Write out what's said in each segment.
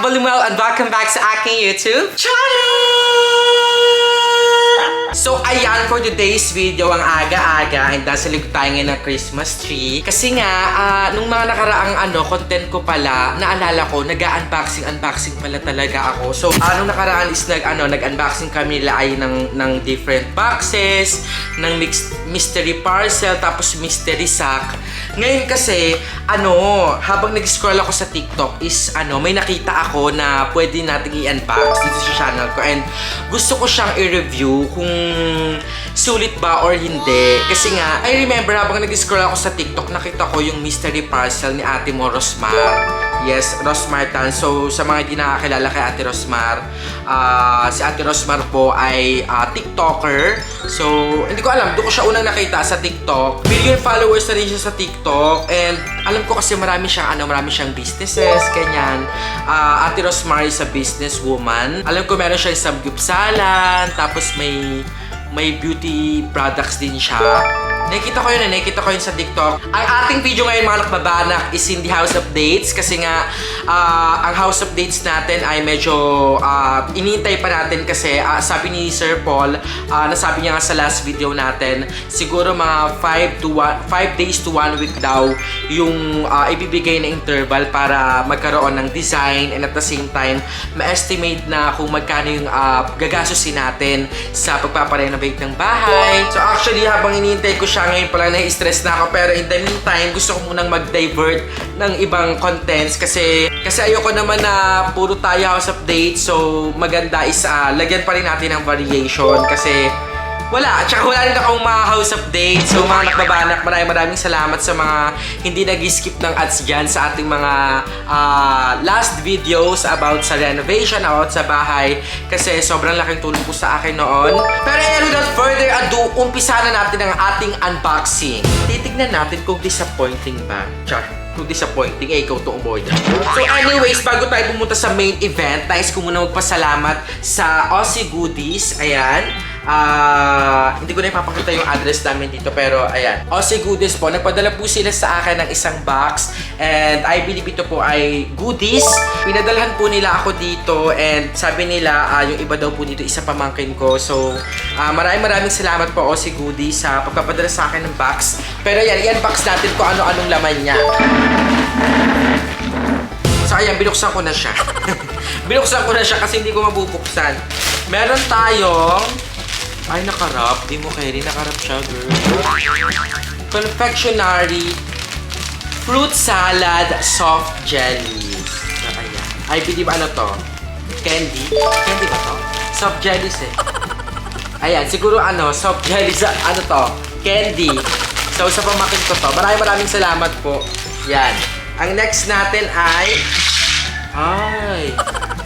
Balumal and welcome back sa aking YouTube channel! So, ayan for today's video, ang aga-aga, and nasa likod tayo ngayon ng Christmas tree. Kasi nga, nung mga nakaraang content ko pala, naalala ko, nag-unboxing pala talaga ako. So, nung nakaraan is nag-unboxing kami nila ay ng different boxes, ng mystery parcel, tapos mystery sack. Ngayon kasi, habang nag-scroll ako sa TikTok is, may nakita ako na pwede natin i-unbox dito sa channel ko. And gusto ko siyang i-review kung sulit ba or hindi. Kasi nga, I remember habang nag-scroll ako sa TikTok, nakita ko yung mystery parcel ni Ate mo, Rosmar. Yes, Rosmar Tan. So, sa mga hindi nakakilala kay Ate Rosmar, si Ate Rosmar po ay TikToker. So, hindi ko alam, doon ko siya unang nakita sa TikTok. Million followers na rin siya sa TikTok. And alam ko kasi marami siyang businesses, ganyan. Ate Rosmar is a businesswoman. Alam ko meron siya isang gyupsalan, tapos may beauty products din siya. Nakikita ko yun sa TikTok. Ang ating video ngayon mga nakbabanak is in the house updates kasi nga ang house updates natin ay medyo inintay pa natin kasi sabi ni Sir Paul, nasabi niya nga sa last video natin, siguro mga 5 days to 1 week daw yung ibibigay na interval para magkaroon ng design and at the same time ma-estimate na kung magkano yung gagastusin natin sa pagpaparenovate ng bahay. So actually habang inintay ko siya ngayon pala na-stress na ako, pero in the meantime gusto ko munang mag-divert ng ibang contents kasi ayoko naman na puro tayo house update. So maganda is lagyan pa rin natin ng variation kasi wala. At saka wala rin akong mga house update. So mga nakbabanak, maraming salamat sa mga hindi nag-skip ng ads dyan sa ating mga last videos about sa renovation, about sa bahay. Kasi sobrang laking tulong po sa akin noon. Pero without further ado, umpisa na natin ang ating unboxing. Titignan natin kung disappointing ba. Char. Kung disappointing, ikaw to boy. So anyways, bago tayo pumunta sa main event, nais ko muna magpasalamat sa Aussie Goodies. Ayan. Hindi ko na ipapakita yung address namin dito, pero ayan. Aussie Goodies po, nagpadala po sila sa akin ng isang box and I believe ito po ay goodies. Pinadalhan po nila ako dito and sabi nila yung iba daw po dito isa pamangkin ko. So maraming salamat po Aussie Goodies sa pagpapadala sa akin ng box. Pero ayan, i-unbox natin kung ano-anong laman niya. So ayan, binuksan ko na siya. Binuksan ko na siya kasi hindi ko mabubuksan. Meron tayong nakarap. Di mo carry. Nakarap siya, girl. Confectionery fruit salad soft jellies. So, ayan. I believe ano to? Candy? Candy ba to? Soft jellies eh. Ayan. Siguro soft jellies. Ano to? Candy. So, sa pamakin ko to. Maraming salamat po. Yan. Ang next natin ay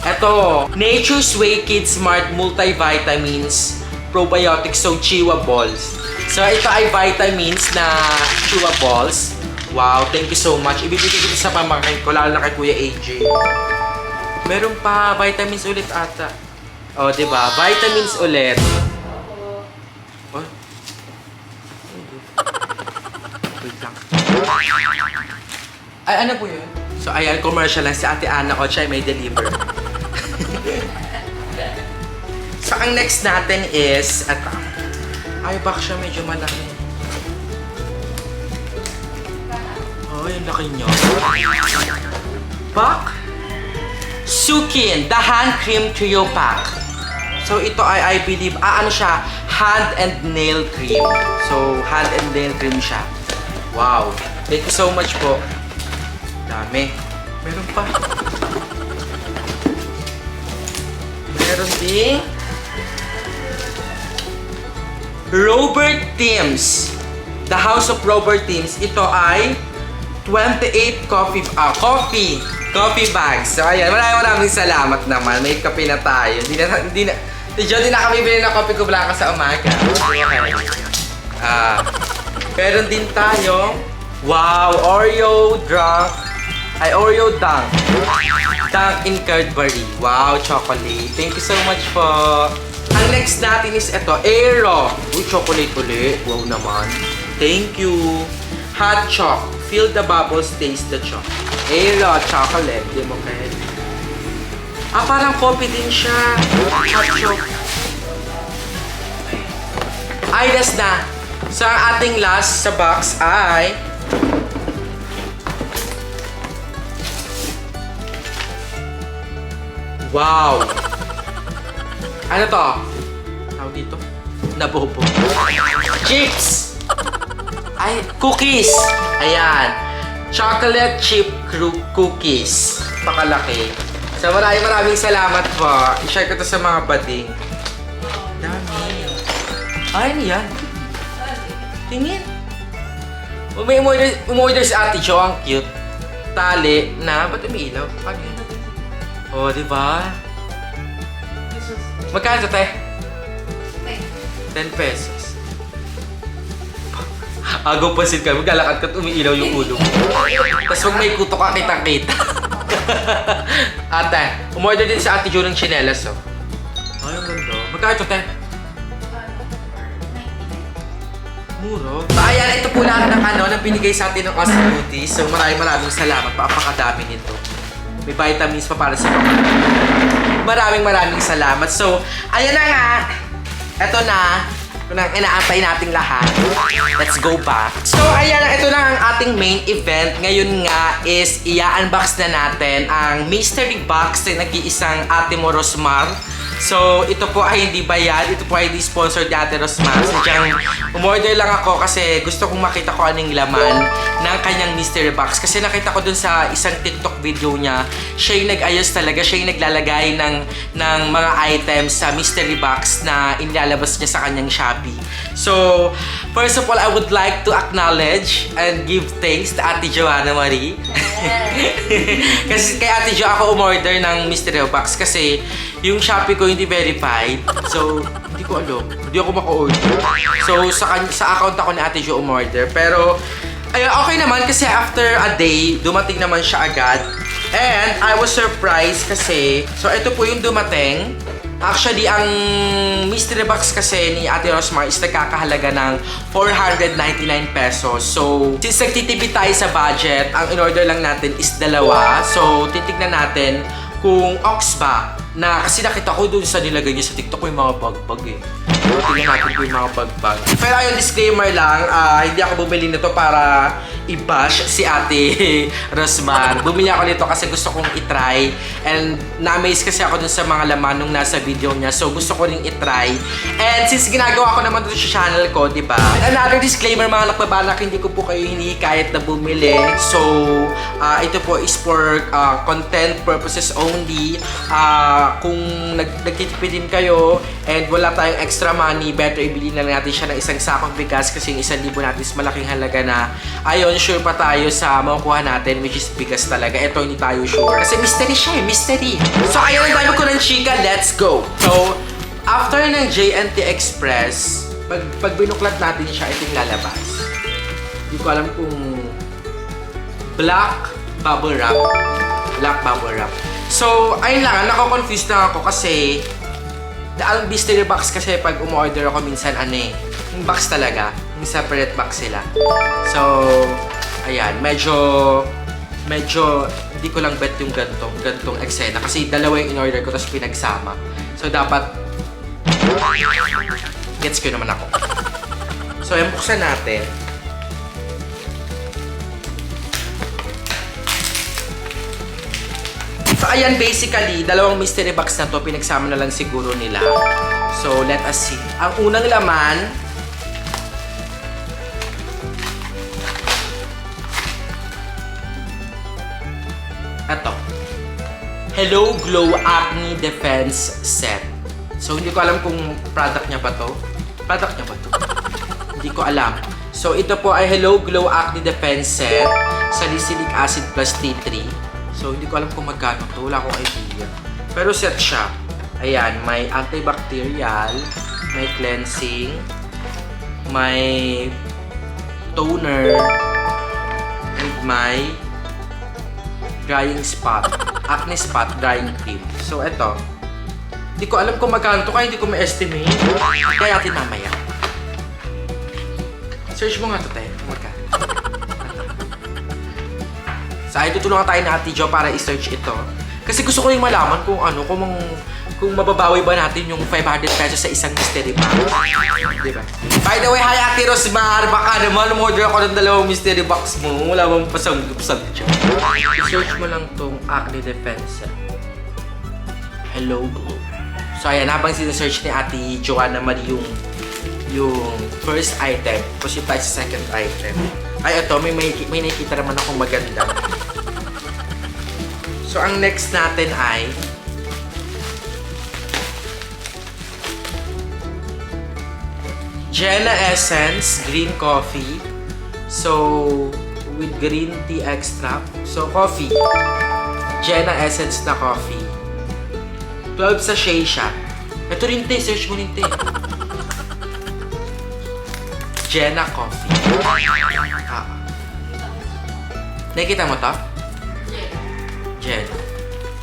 eto. Nature's Way Kids Smart Multivitamins Probiotics, so chewables. So ito ay vitamins na chewables. Wow, thank you so much. Ibibigay ko sa pamangkin ko, lalo na kay Kuya AJ. Meron pa vitamins ulit ata. Oh, 'di ba? Vitamins ulit. Oh. Wait lang. Ay, ano po 'yun? So ayan, commercial lang si Ate Ana ko, siya may deliver. So, ang next natin is, box siya medyo malaki. Yung laki niya. Pack? Sukin, the hand cream trio pack. So, ito ay, I believe, siya, hand and nail cream. So, hand and nail cream siya. Wow. Thank you so much po. Dami. Meron pa. Meron din Robert Timms. The House of Robert Timms. Ito ay 28 coffee bags. So ayan, maraming salamat naman. May kape na tayo. Hindi na kami bilhin ng coffee ko blanca sa umaga. Meron din tayo. Wow, Oreo Dunk in Cadbury. Wow, chocolate. Thank you so much po. Ang next natin is ito, Aero. Uy, chocolate ulit. Wow naman. Thank you. Hot Choc. Feel the bubbles, taste the choc. Aero chocolate. Di mo kaya. Parang coffee din siya. Hot chocolate. Ay, last na. So, ang ating last sa box ay... Wow! Ano to? Tawag dito? Nabobo. Chips! Ay, cookies! Ayan. Chocolate chip cookies. Pakalaki. So, maraming salamat po. I-share ko to sa mga bading. Dami. Ay, ano yan? Tingin. Umorder si Ate Jo. Ang cute. Tali na. Ba't umiilaw? Paano yun? Oh, diba? Magkano ito, te? 10 pesos. Agaw pansin ka. Maglalakad ka at umiilaw yung ulo mo. Tapos pag may kuto ka, kitang-kita. Ate, umorder din si Ate Jo ng chinelas, oh. Ay, ang ganda. Magkano ito, te? Muro. So, ayan, ito po lahat ng binigay sa atin ng Awesome Beauty. So, maraming salamat. Pakapakadami nito. May vitamins pa para sa mga. Maraming salamat. So, ayan na nga. Ito na. Ito na ang inaantay nating lahat. Let's go back. So, ayan na. Ito na ang ating main event. Ngayon nga is i-unbox na natin ang mystery box na nag-iisang Ate mo Rosmar. So, ito po ay hindi bayad. Ito po ay hindi sponsored ni Ate Rosmar. Sadyang umorder lang ako kasi gusto kong makita ko anong laman ng kanyang mystery box. Kasi nakita ko dun sa isang TikTok video niya, siya yung nag-ayos talaga. Siya yung naglalagay ng mga items sa mystery box na inilalabas niya sa kanyang Shopee. So, first of all, I would like to acknowledge and give thanks to Ate Joanna Marie. Kasi kay Ate Jo ako umorder ng mystery box kasi yung Shopee ko hindi verified. So, hindi ko alam. Hindi ako maka-order. So, sa account ako ni Ate Jo umorder. Pero, ayun, okay naman kasi after a day, dumating naman siya agad. And I was surprised kasi, so ito po yung dumating. Actually, ang mystery box kasi ni Ate Rosmar is nagkakahalaga ng 499 pesos. So, since nagtitipid tayo sa budget, ang in-order lang natin is dalawa. So, titignan natin kung ox ba na kasi nakita ko dun sa nilagay niya sa TikTok yung mga bag-bag eh. Tingnan natin ko yung mga bag-bag. Pero ayun, disclaimer lang, hindi ako bumili nito para i-bash si Ate Rosmar. Bumili ako nito kasi gusto kong itry. And na-amaze kasi ako dun sa mga laman nung nasa video niya. So gusto ko rin itry. And since ginagawa ko naman dun sa channel ko, di ba? Another disclaimer mga nakbabanak, hindi ko po kayo hinihikayat na bumili. So, ito po is for content purposes only. Kung nagtitipid din kayo and wala tayong extra money, better ibili na lang natin siya ng isang sakong bigas kasi yung 1,000 natin is malaking halaga na. Ayun, sure pa tayo sa makukuha natin, which is bigas talaga. Ito, hindi tayo sure. Kasi mystery siya eh, mystery. So, ayun, ang dami ko ng chika, let's go! So, after ng JNT Express, pag binuklat natin siya, ito yung lalabas. Hindi ko alam kung black bubble wrap. Black bubble wrap. So, ayun lang, nako-confused lang ako kasi ang mystery box kasi pag umorder ako minsan yung box talaga, yung separate box sila. So, ayan, medyo hindi ko lang bet yung gantong eksena kasi dalawa yung in-order ko tapos pinagsama. So, dapat gets ko naman ako. So, ayan, buksan natin. So, ayan, basically, dalawang mystery box na to, pinagsama na lang siguro nila. So, let us see. Ang unang laman, ito. Hello Glow Acne Defense Set. So, hindi ko alam kung product niya ba to. Product niya ba to? Hindi ko alam. So, ito po ay Hello Glow Acne Defense Set. Salicylic Acid plus T3. So, hindi ko alam kung magkano to. Wala akong idea. Pero set siya. Ayan, may antibacterial, may cleansing, may toner, and may drying spot. Acne spot drying cream. So, eto. Hindi ko alam kung magkano to, kaya hindi ko ma-estimate. Kaya natin mamaya. Search mo nga to, tayo. Magkano? So, ay tutulungan tayo na Ate Jo para i-search ito. Kasi gusto ko yung malaman kung ano, kung mababawi ba natin yung 500 pesos sa isang mystery box. Diba? By the way, hi Ate Rosmar! Baka naman, umorder ako ng 2 mystery box mo. Wala bang pasanggup-sag dyan. I-search mo lang tong Acne Defense. Hello Glow. So ayan, habang sinesearch ni Ate Joanna Marie yung first item, proceed tayo sa second item. Ay, ito, may nakikita naman akong maganda. So, ang next natin ay Jenna Essence Green Coffee. So, with green tea extract. So, coffee. Jenna Essence na coffee. 12 sachet siya. Ito rin, te. Search mo rin, te. Jenna Coffee. Nakikita mo to? Jenna.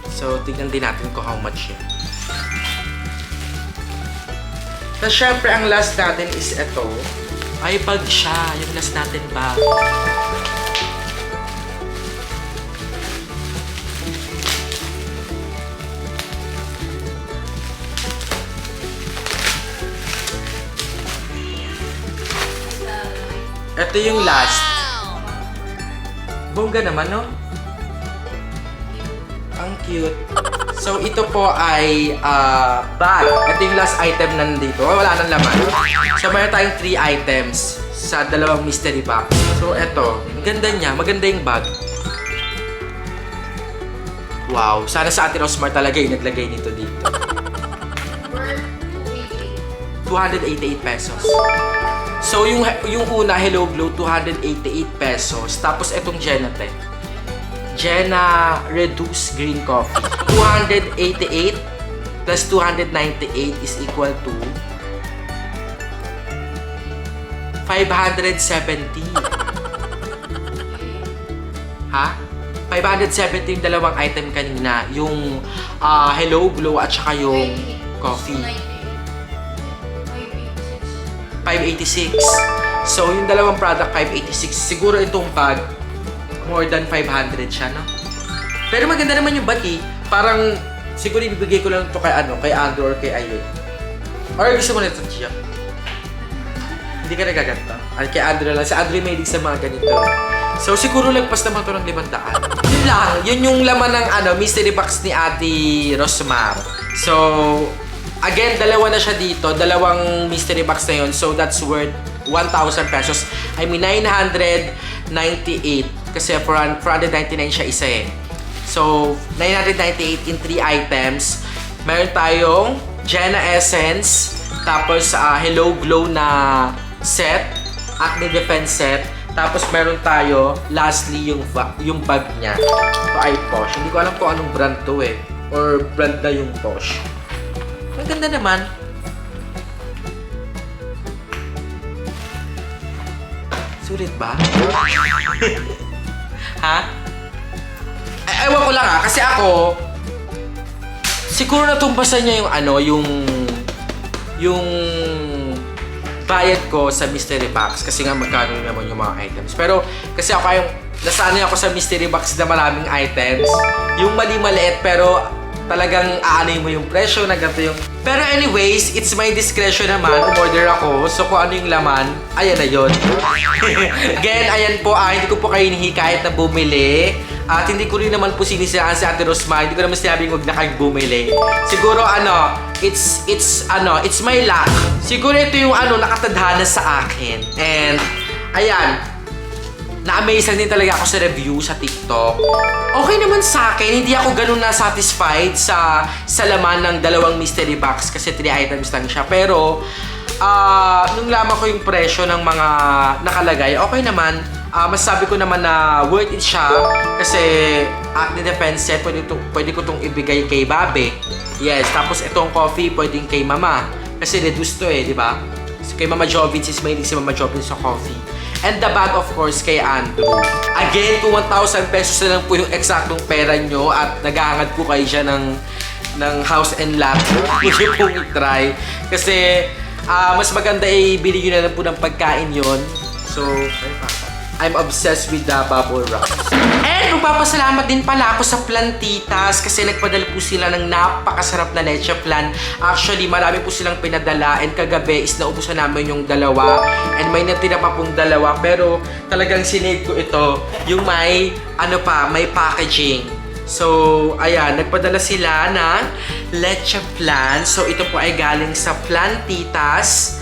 So, tignan din natin kung how much yun. Tapos, syempre, ang last natin is ito. Ay, bag siya. Yung last natin bag. Ito yung last. Bongga naman, no? Ang cute. So, ito po ay bag. Ito yung last item nandito. Wala nang laman. So, mayroon tayong 3 items sa 2 mystery box. So, ito. Ang ganda niya. Maganda yung bag. Wow. Sana sa Ate Rosmar talaga yung naglagay nito dito. 288 pesos. So, yung una, Hello Glow, 288 pesos. Tapos, itong Jenna Tech. Jenna Reduced Green Coffee. 288 plus 298 is equal to 570. Ha? 570 yung dalawang item kanina. Yung Hello Glow at saka yung coffee. 586. So, yung dalawang product, 586. Siguro itong bag, more than 500 siya, no? Pero maganda naman yung bag, eh. Parang, siguro ibibigay ko lang ito kay Andrew or kay Aye. Or gusto mo na ito, Gia? Hindi ka nagaganta? Ay, kay Andrew lang. Si Andrew may hilig sa mga ganito. So, siguro lagpas naman ito ng 500. Yun lang. Yun yung laman ng mystery box ni Ate Rosmar. So, again, dalawa na siya dito. Dalawang mystery box na yun. So, that's worth 1,000 pesos. I mean, 998. Kasi 499 siya isa eh. So, 998 in 3 items. Meron tayong Jenna Essence. Tapos, Hello Glow na set. Acne Defense set. Tapos, meron tayo, lastly, yung bag niya. Ito ay Posh. Hindi ko alam kung anong brand to eh. Or brand na yung Posh. Ang ganda naman. Sulit ba? Ha? Ay, ewan ko lang kasi ako, siguro natumbasan niya yung bayad ko sa mystery box kasi nga magkano naman yung mga items. Pero kasi ako yung nasanay ako sa mystery box na maraming items. Yung mali-maliit pero talagang aanay mo yung presyo na ganito yung... Pero anyways, it's my discretion naman. Umorder ako. So kung ano yung laman, ayan na yun. Again, ayan po. Hindi ko po kayo hinihikayat na bumili. At hindi ko rin naman po sinisiraan si Ate Rosmar. Hindi ko naman sinabing huwag na kayong bumili. Siguro it's my luck. Siguro ito yung nakatadhana sa akin. And ayan, na-amaze din talaga ako sa review sa TikTok. Okay naman sa akin, hindi ako ganun na-satisfied sa laman ng 2 mystery box kasi 3 items lang siya. Pero, nung laman ko yung presyo ng mga nakalagay, okay naman. Masasabi ko naman na worth it siya kasi Acne Defense set, pwede ko itong ibigay kay Babe. Yes, tapos itong coffee, pwedeng kay Mama. Kasi reduced to eh, di ba? So, kay Mama Jovin, since may si Mama Jovin sa coffee. And the bag, of course, kay Andrew. Again, kung 1,000 pesos na lang po yung eksaktong pera nyo at naghahangad po kayo dyan ng house and lot, pwede pong i-try. Kasi, mas maganda bili nyo na lang po ng pagkain yon. So, ay pa. I'm obsessed with the bubble wrap. And magpapasalamat din pala ako sa Plantitas kasi nagpadala po sila ng napakasarap na leche flan. Actually, marami po silang pinadala and kagabi is naubusan namin yung dalawa and may natira pa pong dalawa pero talagang sinave ko ito yung may may packaging. So, ayan, nagpadala sila ng leche flan. So, ito po ay galing sa Plantitas.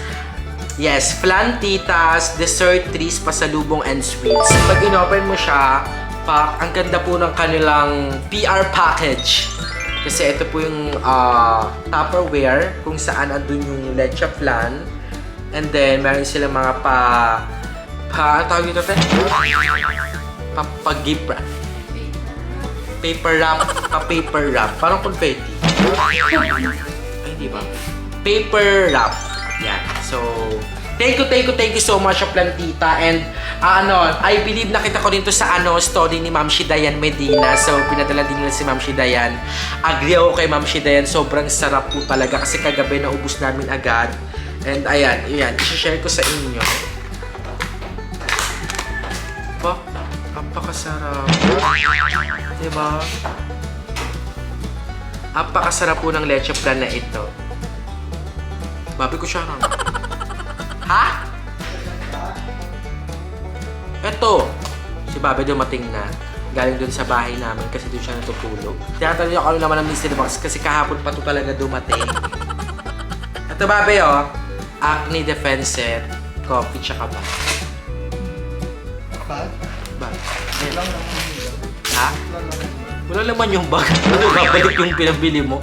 Yes, Plantitas, dessert trees, pasalubong, and sweets. Pag inopen mo siya, ang ganda po ng kanilang PR package. Kasi ito po yung Tupperware kung saan andun yung leche flan. And then, meron sila mga ano tawag dito, te? Gift wrap. Paper wrap. Parang confetti. Ay, di ba? Paper wrap. Yan. So, thank you so much, Plantita. And, I believe nakita ko din to sa story ni Ma'am Shidayan Medina. So, pinadala din nila si Ma'am Shidayan. Agree ako kay Ma'am Shidayan. Sobrang sarap po talaga kasi kagabi naubos namin agad. And, ayan. I-share ko sa inyo. Ba? Napakasarap. Diba? Napakasarap po ng leche flan na ito. Babi ko siya lang. Ha? Eto. Si Babi dumating na. Galing dun sa bahay namin kasi dun siya natutulog. Tinatanong niya kung ano naman ang mystery box kasi kahapon pa to talaga dumating. Eto Babi Acne Defense Set. Coffee tsaka ba? Bag? Ha? Wala naman yung bag. Ano babalik yung pinabili mo?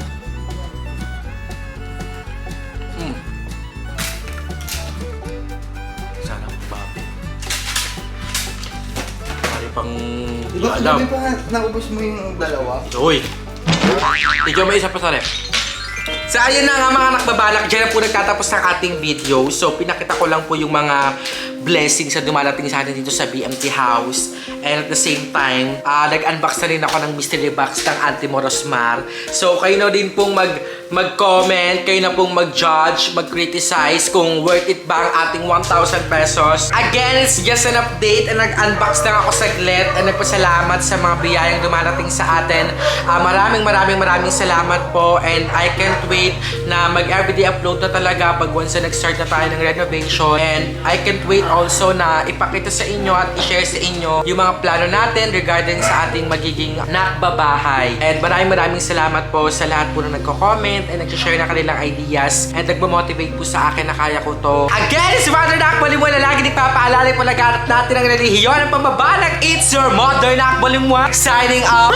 Pang alam. Di ba naubos mo yung dalawa? Uy! Ikaw may isa pa sa rep. So ayun na nga mga nakbabalak, dyan na po nagtatapos ng ating video. So pinakita ko lang po yung mga blessings na dumarating sa atin dito sa BMT House. And at the same time, nag-unbox na rin ako ng mystery box ng Auntie Morosmar. So kayo na din pong mag-comment, kayo na pong mag-judge, mag-criticize kung worth it ba ang ating 1,000 pesos. Again, it's just an update and nag-unbox lang ako saglit and nagpasalamat sa mga biyayang dumarating sa atin. Maraming salamat po and I can't wait na mag-everyday upload na talaga pag once na nag-start na tayo ng renovation. And I can't wait also na ipakita sa inyo at i-share sa inyo yung mga plano natin regarding sa ating magiging nakbabahay. And maraming salamat po sa lahat po na nagko-comment and nag-share na kanilang ideas and nagmo-motivate po sa akin na kaya ko to. Again, it's Mother Nakbalimwa na lagi nagpapaalala po laganap natin ang relihiyon ng pambabalag. It's your Mother Nakbalimwa signing off.